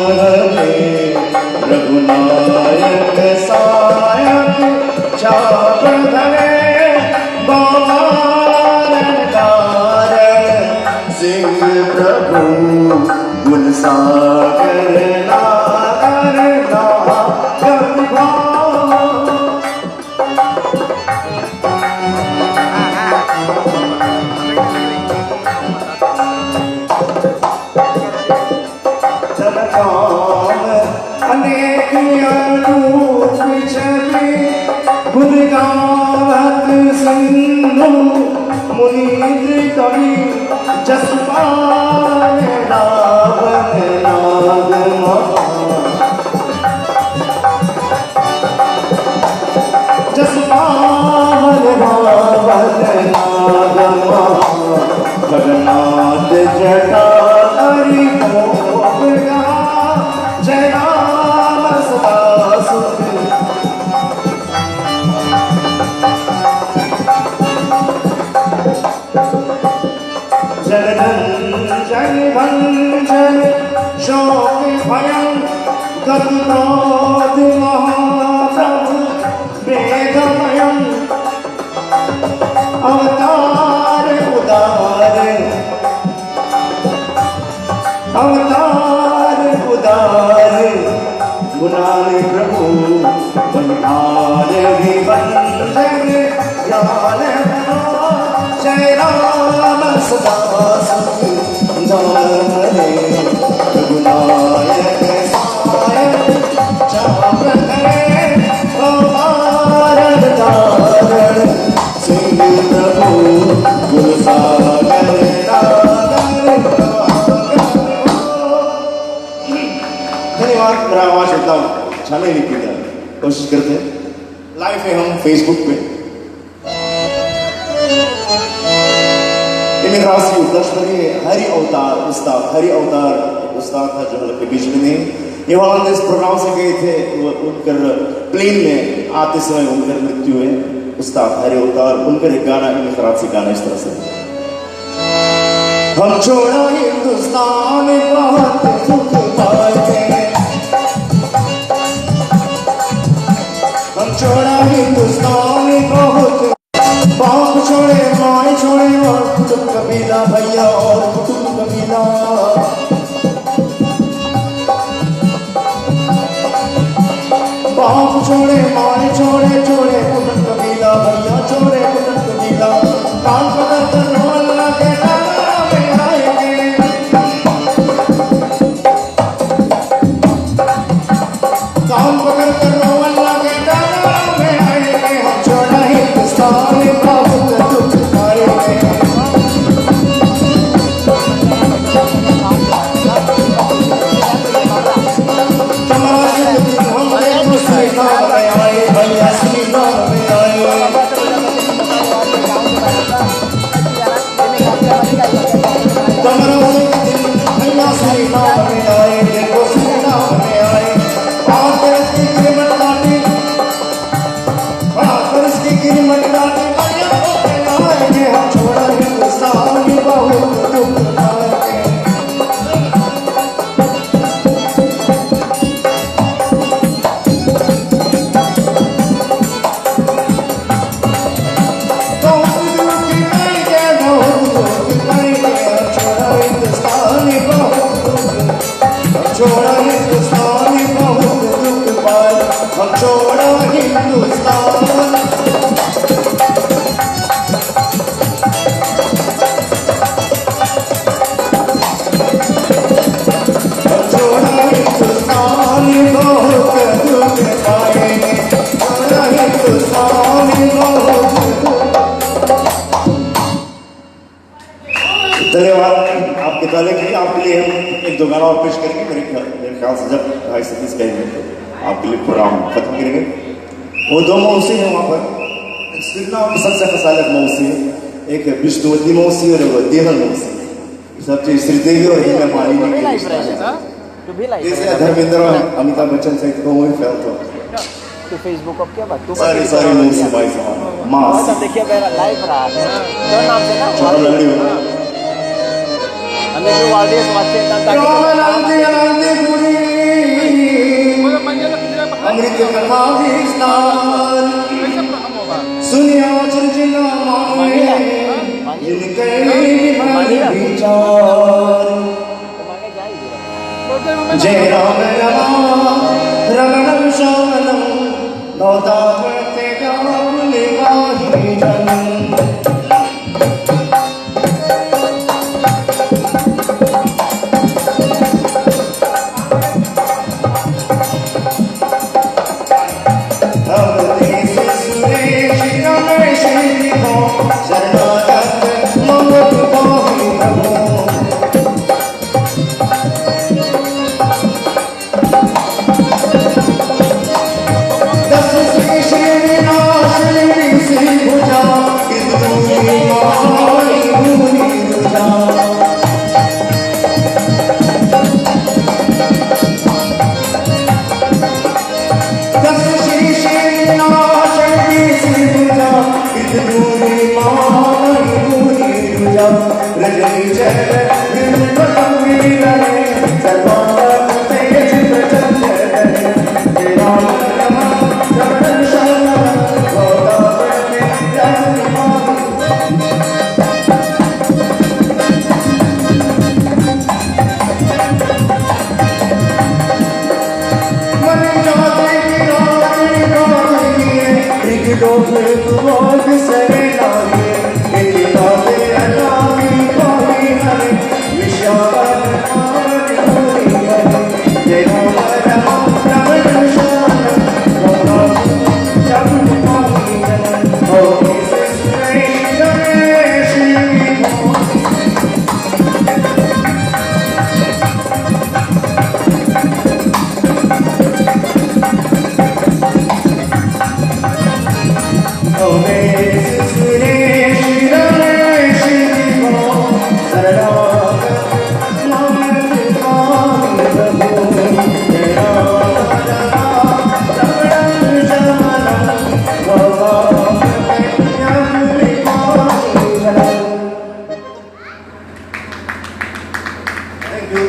हमें रघुनायक सायक चाप धरे गोपालन कारण सिंह प्रभु गुण सागर नागर नाग अनेक अनूप छवि गुण गावत सिंधु मुनीन्द्र कवि जस पाल रावण नाग जस पाल रावण नाग जगन्नाथ जटा हरि गोविंदा जय राम सदा सुख जगदंजन भंजन शोक भयं गरुड़ोद महाप्रभु वेदमयं अवतार उदार अवतार उदार गुणान प्रभु बलिहार विभंजन ज्ञान जय राम सदा सुखी हरे रघुनायक सायक चाप धरे गोपालन कारण सिंह प्रभु गुण सागर धन्यवाद। मेरा आवाज इतना अच्छा नहीं निकलता, कोशिश करते हैं। लाइव है हम फेसबुक पे। इमिग्रासी दशहरी हरि अवतार उस्ताद, हरि अवतार उस्ताद था जो के बीच में नहीं। ये वहाँ इस प्रोग्राम से गए थे, वो उनकर प्लेन में आते समय उनकर मृत्यु है। उस्ताद हरि अवतार उनकर एक गाना इमिग्रासी गाना इस तरह से। हम छोड़ा हिंदुस्तान बहुत दुख पाए, हम छोड़ा हिंदुस्तान बहुत, बाप छोड़े माए छोड़े और कुटुंब कबीला भैया और कुटुंब कबीला, बाप छोड़े माए छोड़े छोड़े कुटुंब कबीला भैया छोड़े कुटुंब कबीला, कान पकड़ कर रोल लगे काम पकड़ कर रोवन लगे डाला में आएंगे। हम छोड़ा हिंदुस्तान बहुत दुख पाएंगे, हमारे मुसलमान में आए भैया श्रीमान में आए, तुम्हारा भैया श्रीमान में आए, देखो श्रीमान में आए। गिरमट डाली आएंगे, हम छोड़ा हिंदुस्तान बहुत दुख पाएंगे। छोड़ा हिंदुस्तान बहुत दुख पाए, हम छोड़ा हिंदुस्तान। धन्यवाद आपके ताले के लिए। आपके लिए हम एक दो गाना और पेश करेंगे। मेरे ख्याल से जब भाई सतीश कहेंगे तो आपके लिए प्रोग्राम खत्म करेंगे। वो दो मौसी हैं वहाँ पर, सबसे खसालत मौसी है, एक है विष्णुवती मौसी और एक देहल मौसी। सब चीज श्रीदेवी और हेमा मालिनी के जैसे धर्मेंद्र और अमिताभ बच्चन से तो वही फैलता। तो फेसबुक अब क्या बात, सारी मौसी भाई साहब मास देखिए मेरा लाइव रहा है तो नाम से ना छोटा लड़ी अंदर जो वाले वाचे ताकि Pakistan सुनिया चर्चिना मांगे जिनके मन विचार जय राम रमणम श्यामलम नौदावते गाम निवाही जन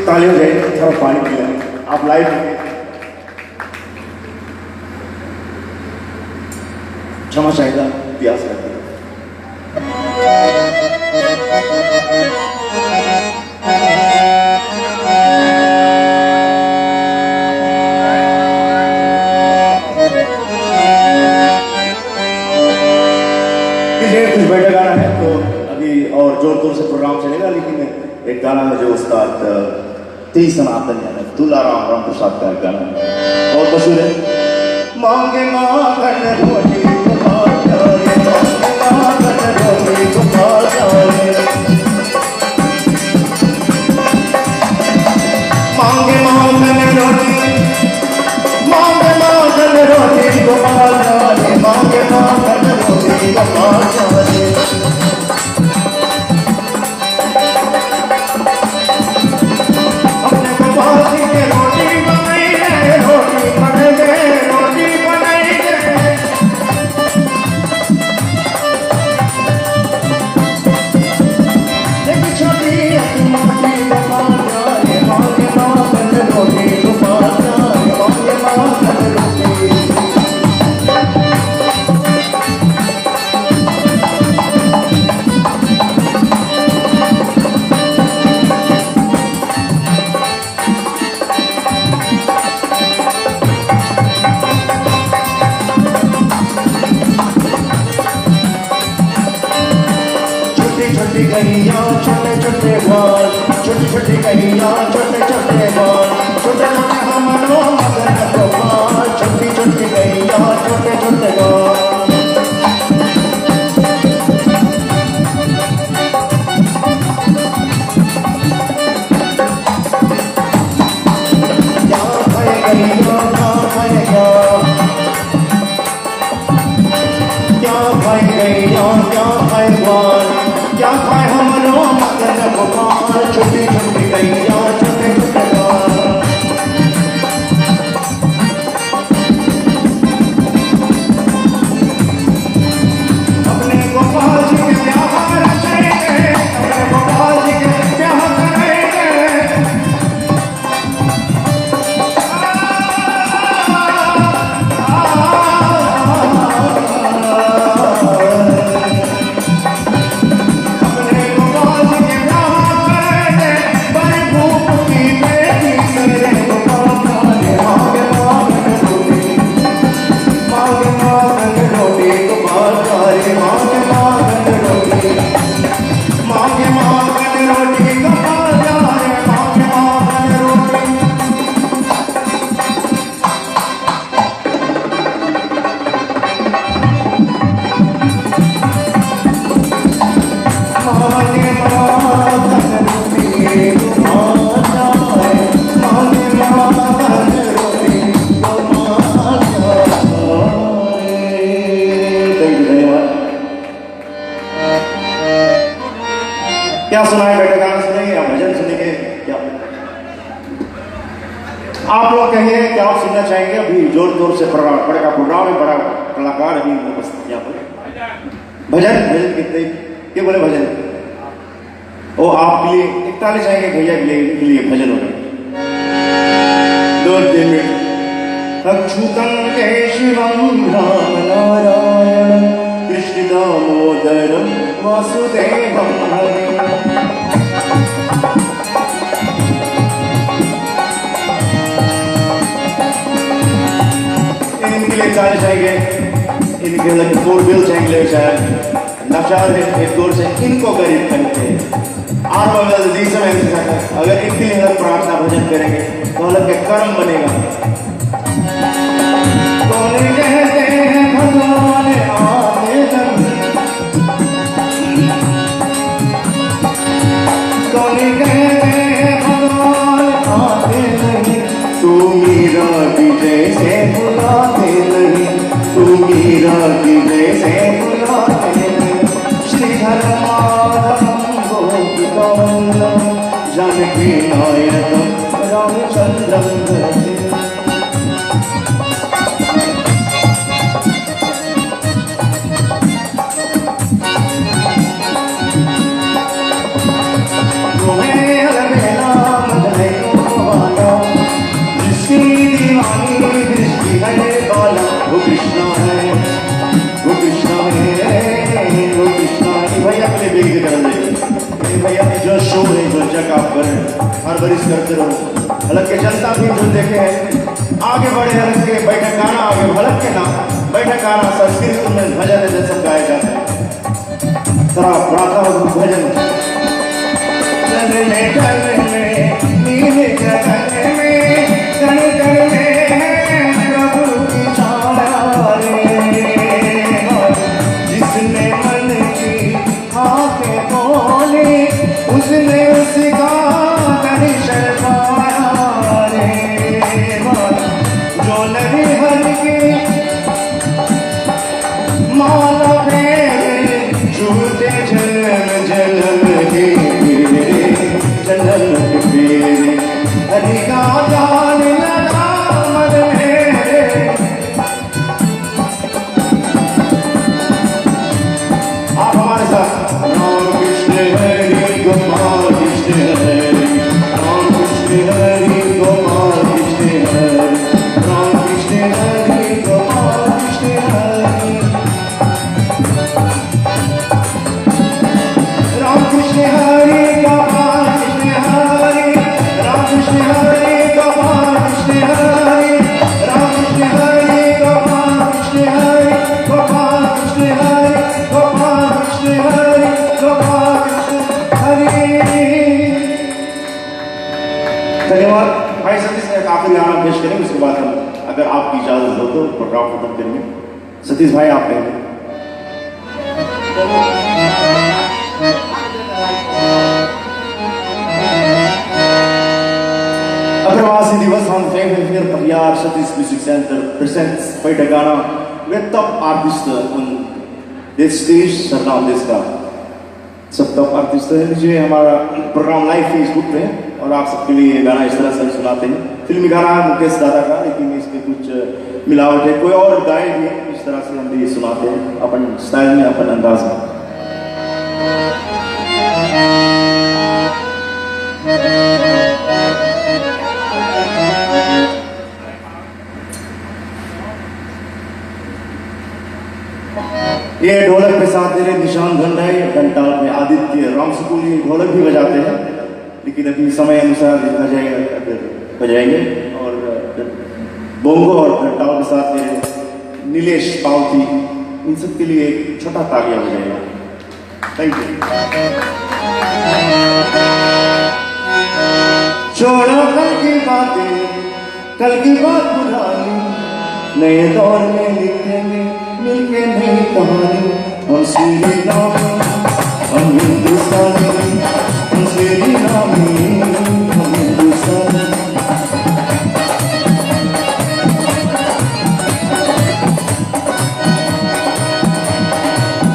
तालियों से थोड़ा पानी पिया आप लाइव क्षमा चाहेगा प्यास करते कुछ बेटा गाना है तो अभी और जोर जोर से प्रोग्राम चलेगा लेकिन एक गाना है जो उस्ताद ती सनातन यानी तुलाराम राम प्रसाद का गाना है बहुत मशहूर है मांगे मांगन रोटी गोपाल जाए मांगे मांगन रोटी गोपाल जाए मांगे मांगन रोटी गोपाल जाए मांगे मांगन रोटी गोपाल जाए छोटे छोटे बाल छोटे छोटे कहिया छोटे छोटे बाल छोटे छोटे हमरो मगन गोपाल छोटी छोटी कहिया छोटे छोटे बाल क्या खाए हमरो मगन गोपाल छोटी छोटी कहिया छोटे छोटे बाल क्या सुनाए बेटे, गाना सुनेंगे या भजन सुनेंगे क्या? आप लोग कहिए कि आप सुनना चाहेंगे। अभी जोर जोर से बड़े का प्रोग्राम है, बड़ा कलाकार अभी यहाँ पर भजन भजन कितने के बोले भजन वो आपके लिए एक ताली चाहेंगे भैया के लिए भजन हो रहे 2 मिनट। अच्युतं केशवं राम नारायणं कृष्ण दामोदरं वासुदेवं हरिं। इनके लिए ताली चाहिए, इनके लिए 4 बिल चाहिए शायद नचार है एक दौर से इनको गरीब करते हैं। अगर इनके लिए हम प्रार्थना भजन करेंगे तो अलग के कर्म बनेगा। कौन कहते हैं भगवान आते नहीं, कौन कहते हैं भगवान आते नहीं, तू मीरा की जैसे बुलाते नहीं, तू मीरा की जैसे बुलाते नहीं। श्रीधर माधवं गोपिकावल्लभं जानकी नायकं रामचंद्रं भजे। वो कृष्णा है, वो कृष्णा है, वो कृष्णा है। भैया अपने बेग के करम दे भैया जो शो है जो जगह पर हर बरिश करते रहो। हलक के जनता भी जो देखे हैं आगे बढ़े, हलक के बैठक गाना आगे हलक के नाम बैठक गाना संस्कृत में भजन है सब गाए जाते हैं। थोड़ा प्रार्थना और भजन चलने चलने नीले चलने में कण कण में उसने उसका दर्शन पाया रे। जो नहीं हर के माला फेरे झूठे जन्म जन्म के फेरे, जन्म के फेरे हरि का जान लगा मन मेरे। आप हमारे साथ राम कृष्ण हरि गोपाल कृष्ण हरि, राम कृष्ण हरि गोपाल कृष्ण हरि, राम कृष्ण हरि गोपाल कृष्ण हरि, राम कृष्ण हरि गोपाल कृष्ण हरि, राम कृष्ण हरि गोपाल कृष्ण हरि, राम कृष्ण हरि गोपाल कृष्ण हरि, गोपाल कृष्ण हरि, गोपाल कृष्ण हरि, गोपाल कृष्ण हरि। धन्यवाद भाई सतीश ने काफी गाना पेश करेंगे, उसके बाद हम अगर आपकी इजाजत हो तो प्रोग्राम खत्म करेंगे। सतीश भाई आप कहेंगे। अप्रवासी दिवस on February Pahiyar Satish Music Center presents बैठक गाना with top artist on this stage सरनाम देश का सब टॉप आर्टिस्ट है। लीजिए हमारा प्रोग्राम लाइव फेसबुक पे और आप सबके लिए गाना इस तरह से सुनाते हैं। फिल्मी गाना है मुकेश दादा का, लेकिन इसमें कुछ मिलावट है, कोई और गाय भी इस तरह से हम भी सुनाते हैं अपन स्टाइल में, अपन अंदाज में। ये ढोलक के साथ मेरे निशान घंटाई घंटा में आदित्य राम सुकुल ये ढोलक भी बजाते हैं, लेकिन अभी समय अनुसार देखा जाएगा अगर बजाएंगे। और बोंगो और घंटाओं के साथ मेरे नीलेश पावती, इन सब के लिए एक छोटा तालिया बजाएगा। Thank you. छोड़ो कल की बातें, कल की बात पुरानी, नए दौर में लिखेंगे मिलके नई कहानी। हम श्री राम हम हिंदुस्तानी, हम श्री राम हम हिंदुस्तानी।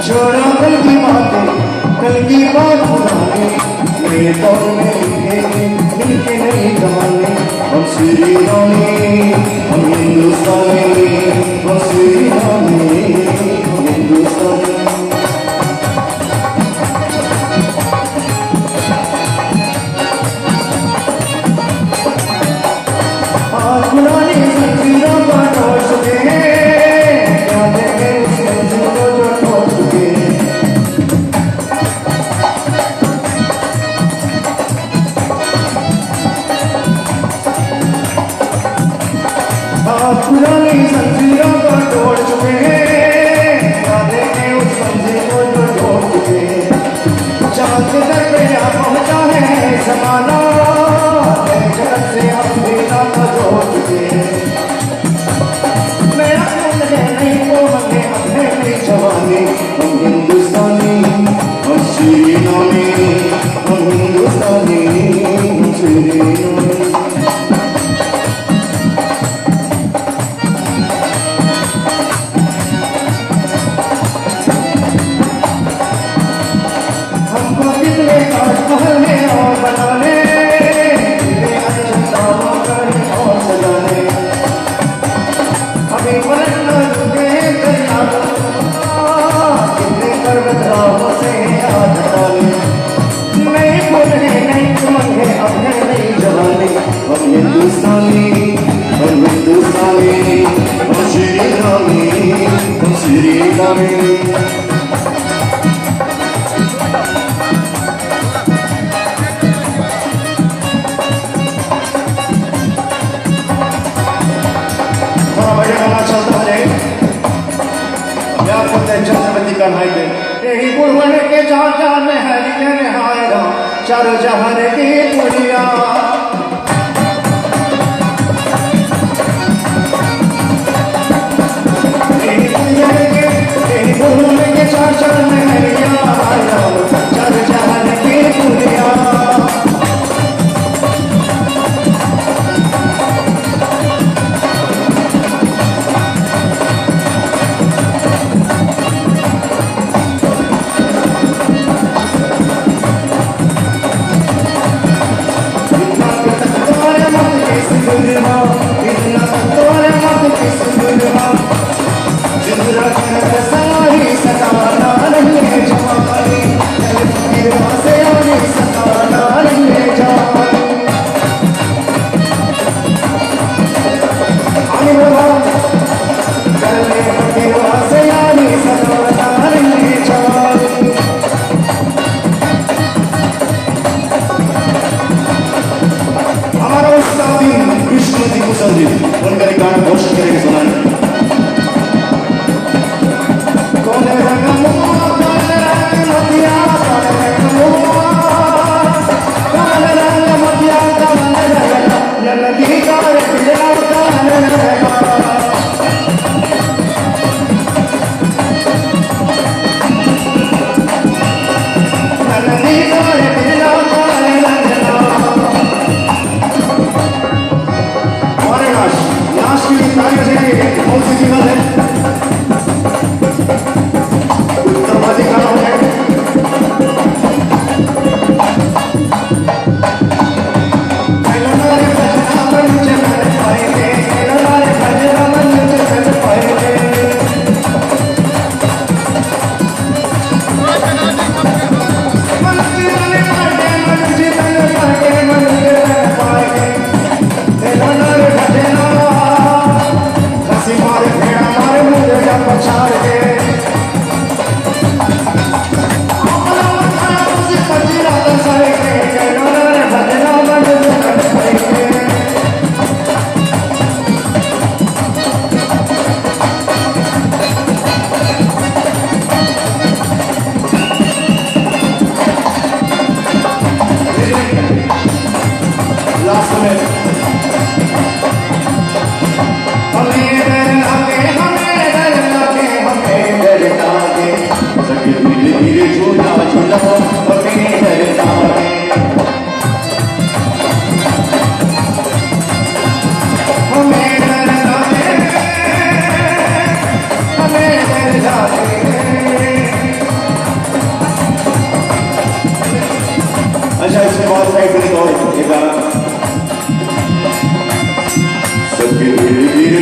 छोड़ो कल की बातें, कल की बात पुरानी, मेरे दौर में मिलके नहीं कहानी हम श्री रानी हम हिंदुस्तानी हम श्री रानी हम हिंदुस्तानी आज पुरानी जंजीरों का तोड़ चुके हैं क्या देंगे उस मंजिल को जो तोड़ चुके हैं आज पुरानी जंजीरों को तोड़ चुके हैं क्या देंगे उस मंजिल को जो तोड़ चुके हैं चांद के दर पे आ पहुंचा है जमाना जगत से हम भी नाता जोड़ चुके हैं मेरा खून है नहीं वो हमें अपने अपनी जवानी हम हिंदुस्तानी हम श्री नामी हम हिंदुस्तानी हम श्री नामी हमको कितने ताजमहल है और बनाने कितने अजंताओं करे और सजाने अभी पलट न रुके दरिया कितने पर्वत राहों से याद डाले नए फूल है नई चमक है अब है नई जवानी हम हिंदुस्तानी हम हिंदुस्तानी हम श्री रामी हम श्री रामी यही बुढ़वन के चार चार में हरी नहाएगा चारों जहान की पुलिया यही बुढ़वन के चार चार में हरिया चारों जहान की पुलिया उनका रिकॉर्ड घोषित करके सुनाए कौन रंग मतिया नदी का लास्ट की तारीख से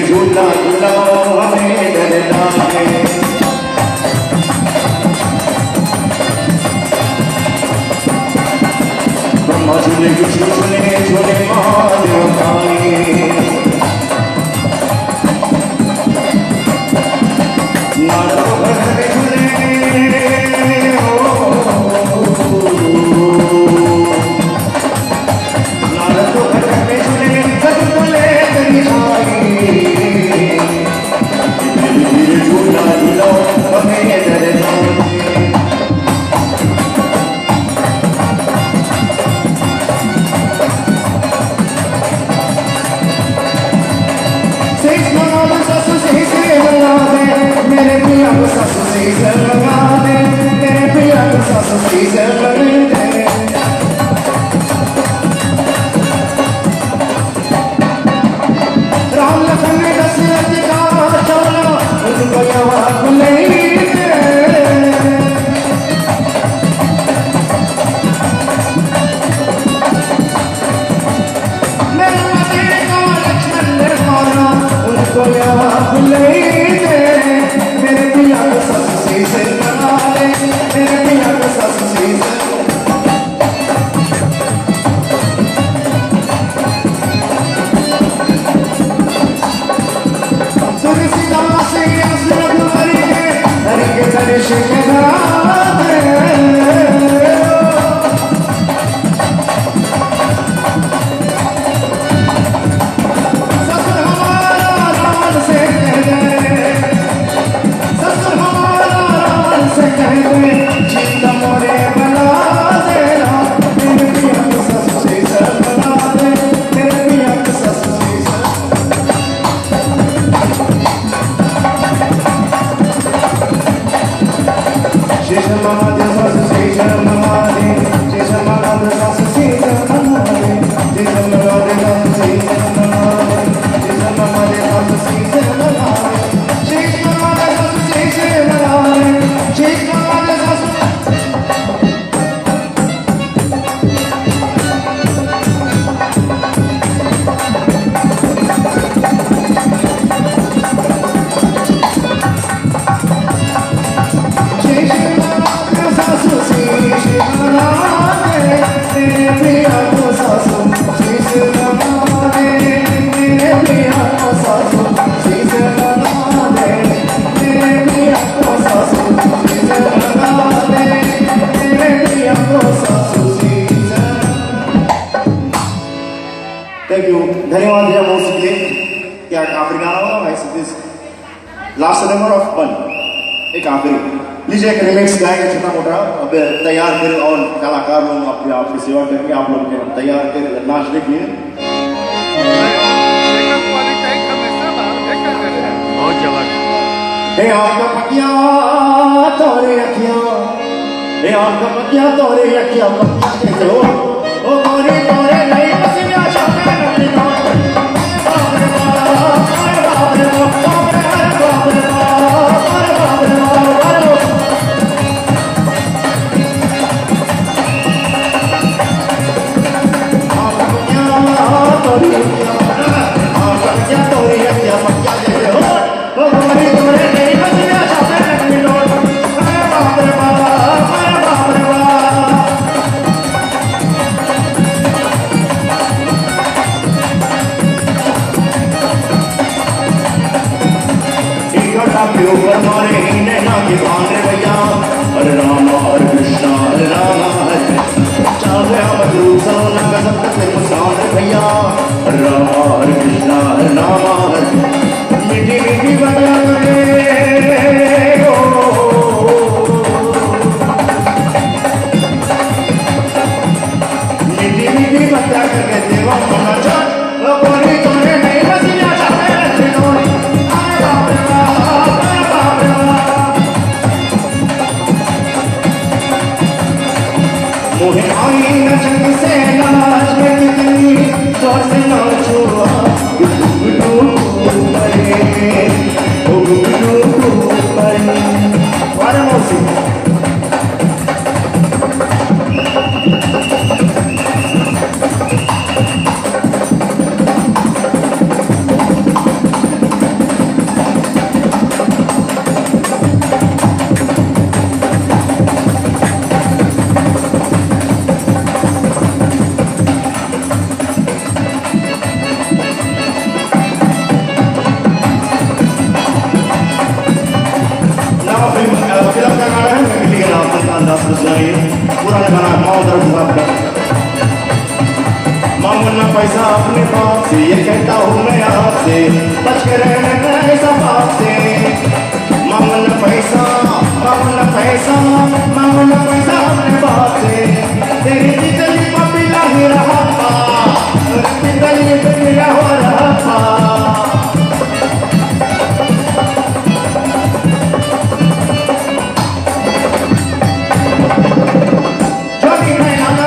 झूला झूलाओ हमें डर लागे। ब्रह्मा झूले विष्णु झूले झूले महादेव भाई। नारदो घर में झूले नारदो घर में झूले सब झूले तेरी आई। धीरे धीरे झूला झूलो हमें डर लागे। मेरे पिया को सासू सीजर लगा दे, मेरे पिया को सासू सीजर लगा दे। राम लखन ने दशरथ का चोला उनको यहाँ खुले मेरे मदे को लक्ष्मण ने मारा उनको यहाँ खुले। मेरे पिया को सासू सीजर लगा दे, मेरे पिया को सासू सीजर। तुलसीदास रघुवरी के हरि के दर्शन करा दे। ससुर हमारा राम से कह दे, ससुर हमारा राम से कह दे, जिंदा मोरे बना देना। मेरे पिया को सासू सीजर बना दे, मेरे पिया को सासू सीजर। शेष महादेव सासू सीजर बना दे, शेष महादेव सासू सीजर बना दे, शेष महादेव सासू सीजर बना दे, शेष महादेव सासू सीजर बना दे, शेष महादेव सासू सीजर बना दे, शेष महादेव सासू। थैंक यू, धन्यवाद भैया बहुत के लिए। क्या आखिरी गाना होगा भाई Satish? Last number of one, एक आखिरी लीजिए, एक रिमिक्स गाएंगे छोटा मोटा। अब तैयार करें और कलाकार लोग अपने आपकी सेवा करके आप लोग के तैयार करें नाचने के लिए। बहुत जबरदस्त। हे आपका पकिया तोरे अखियां, हे आपका पकिया तोरे अखियां पकिया कैसे हो ओ गोरी तोरे नहीं बसिया छापे रखी दो। बाप रे बाप, अरे बाप रे बाप, अरे बाप रे बाप, अरे बाप रे बाप, अरे बाप। आपका पकिया तोरे अखियां, आपका पकिया तोरे अखियां पकिया कैसे हो ओ गोरी तोरे नहीं बसिया छापे रखी दो। अरे बाप रे बाप, अरे बाप रे बाप। के ऊपर मारे नैना के बांधे भैया। हरे राम हरे कृष्णा हरे राम हरे कृष्णा, चाहे मधुर सोना का सब तक मुस्कान भैया। हरे राम हरे कृष्णा हरे राम हरे, मीठी मीठी बजा मीठी मीठी बजा करके देवा मना चल बोली तुम्हें नहीं बसिया चाहे मोहे आई न जग से नाच में कितनी जोर से नाचो। बच के रहना ऐसा बात से मांगना पैसा अपने बाप से तेरी तितली पपीला ही रहा था तितली पपीला हो रहा था जोगी नैना ना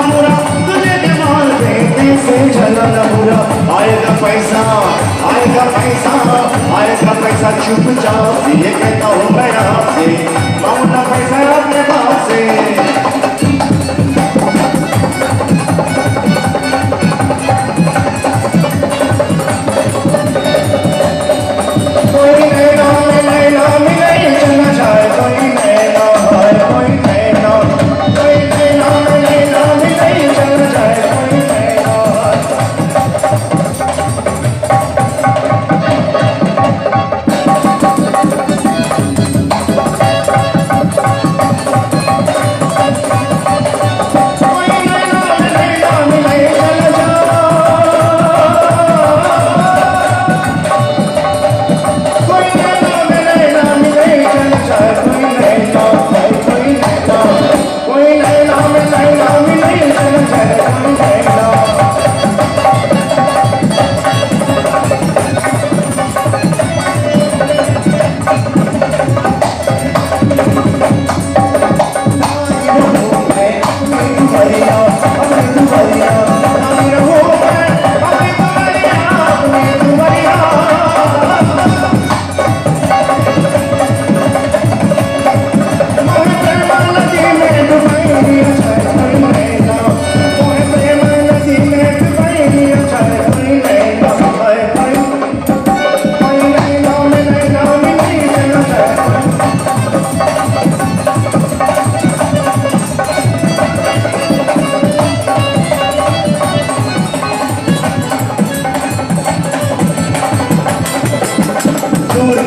बुरा तुझे दिमाग पे कैसे चला ना बुरा आएगा पैसा चुपचाप ये कहता हूँ मैं आपसे मांगना पैसा अपने बाप से कोई नैना मिले चलना चाहे कोई नैना मिले चलना चाहे कोई नैना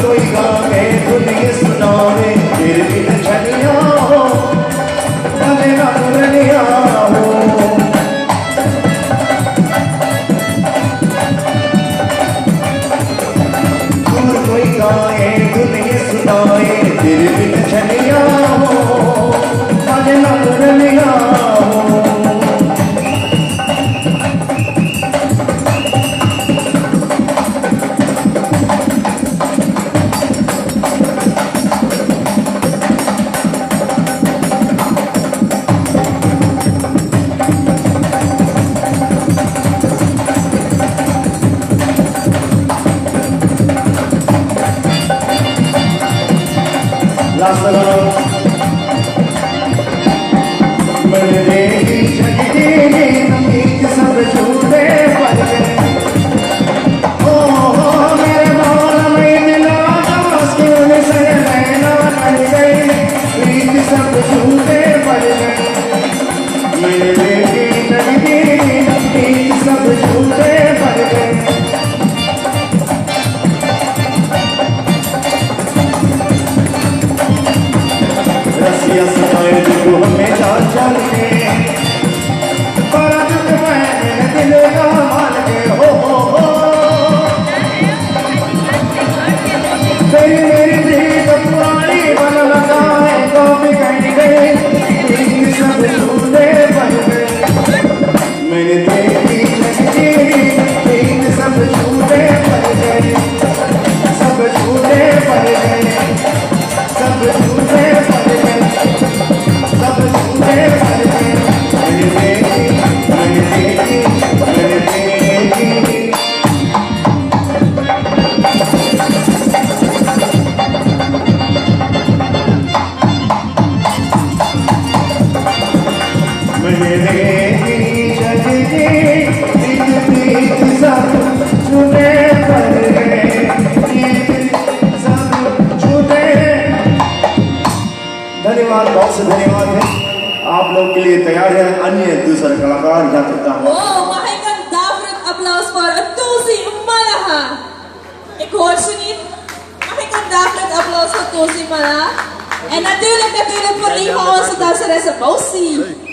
कोई गावे दुनिया सुनावे फिर भी न छलिया हो भले ना दुनिया हो दूर कोई गावे दुनिया सुनावे फिर भी न छलिया हो भले ना दुनिया हो मैंने देखी छड़ी सब झूठे पड़ गए ओ मेरे मौला में दिला क्यों से रहना कर गई प्रीत सब झूठे पड़ गए मैंने देखी छड़ी सब झूठे पड़ गए रसिया सताए जो हमें चाल चाल के पर दुख मैंने दिल का मान के हो तेरी मेरी प्रीत पुरानी बन लगा है तो बिगड़ गई प्रीत सब झूठे बन गए मैंने देखी प्रीत सब झूठे बन गए सब झूठे बन गए सब झूठे बन गए सब झूठे बन गए मैंने देखी धन्यवाद, बहुत से धन्यवाद है आप लोग के लिए। तैयार है अन्य दूसरे कलाकार यहाँ करता हूँ। Mahigang dapat applause for Tusi Malaha. Ik hoor ze niet. Mahigang dapat applause voor Tusi Malaha. En natuurlijk voor een van onze danseressen, Bosie.